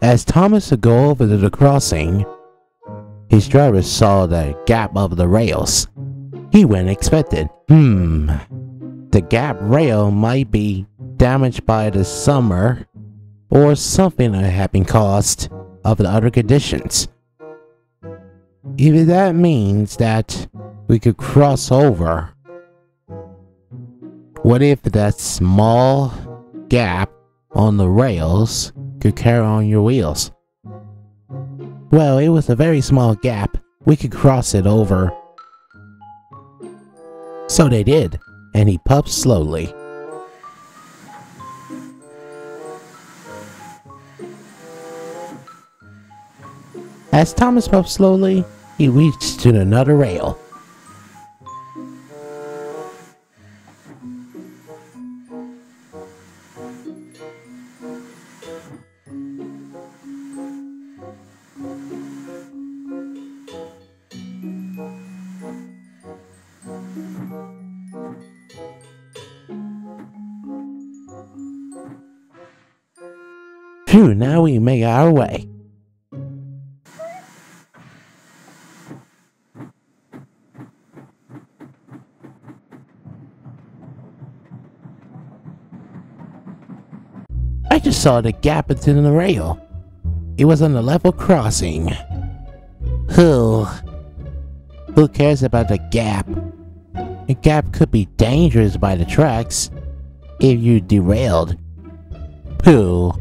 As Thomas would go over to the crossing, his driver saw the gap of the rails. He went expected. The gap rail might be damaged by the summer or something that had been caused of the other conditions. If that means that we could cross over, what if that small gap on the rails could carry on your wheels? Well, it was a very small gap. We could cross it over. So they did, and he puffed slowly. As Thomas puffed slowly, he reached to another rail. Phew, now we make our way. I just saw the gap in the rail. It was on the level crossing. Who cares about the gap? The gap could be dangerous by the tracks if you derailed. Pooh.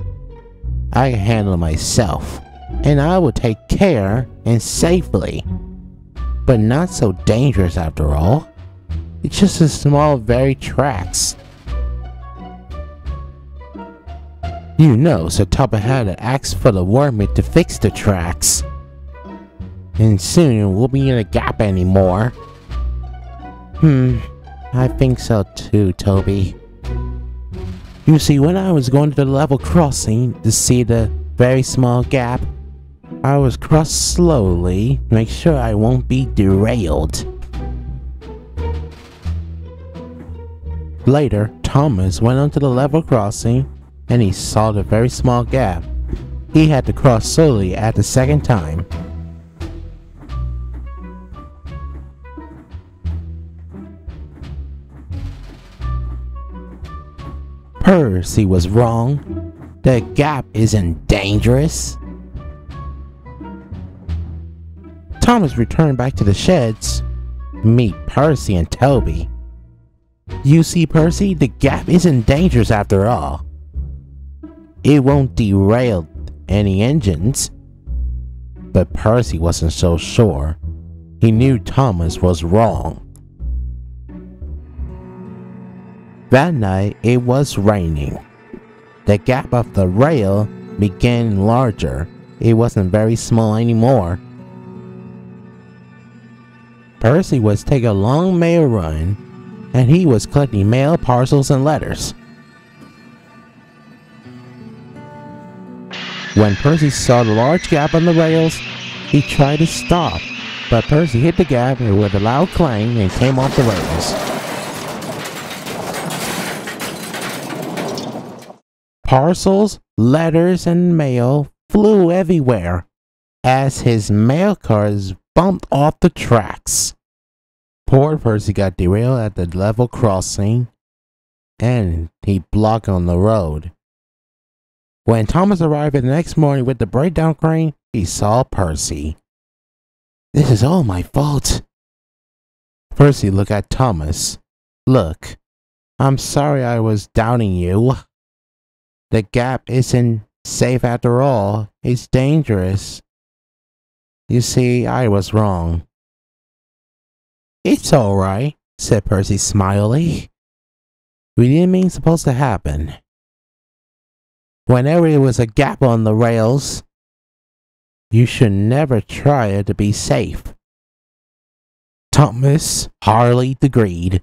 I can handle myself, and I will take care and safely. But not so dangerous after all. It's just a small very tracks. You know, so Topper had to ask for the workman to fix the tracks. And soon it won't be in a gap anymore. I think so too, Toby. You see, when I was going to the level crossing to see the very small gap, I was cross slowly to make sure I won't be derailed. Later, Thomas went onto the level crossing and he saw the very small gap. He had to cross slowly at the second time. Percy was wrong. The gap isn't dangerous. Thomas returned back to the sheds. Meet Percy and Toby. You see, Percy, the gap isn't dangerous after all. It won't derail any engines. But Percy wasn't so sure. He knew Thomas was wrong. That night, it was raining. The gap of the rail began larger. It wasn't very small anymore. Percy was taking a long mail run, and he was collecting mail, parcels, and letters. When Percy saw the large gap on the rails, he tried to stop, but Percy hit the gap with a loud clang and came off the rails. Parcels, letters, and mail flew everywhere as his mail cars bumped off the tracks. Poor Percy got derailed at the level crossing and he blocked on the road. When Thomas arrived the next morning with the breakdown crane, he saw Percy. "This is all my fault." Percy looked at Thomas. "Look, I'm sorry I was doubting you. The gap isn't safe after all. It's dangerous. You see, I was wrong." "It's alright," said Percy smilingly. "We didn't mean supposed to happen. Whenever there was a gap on the rails, you should never try it to be safe." Thomas hardly agreed.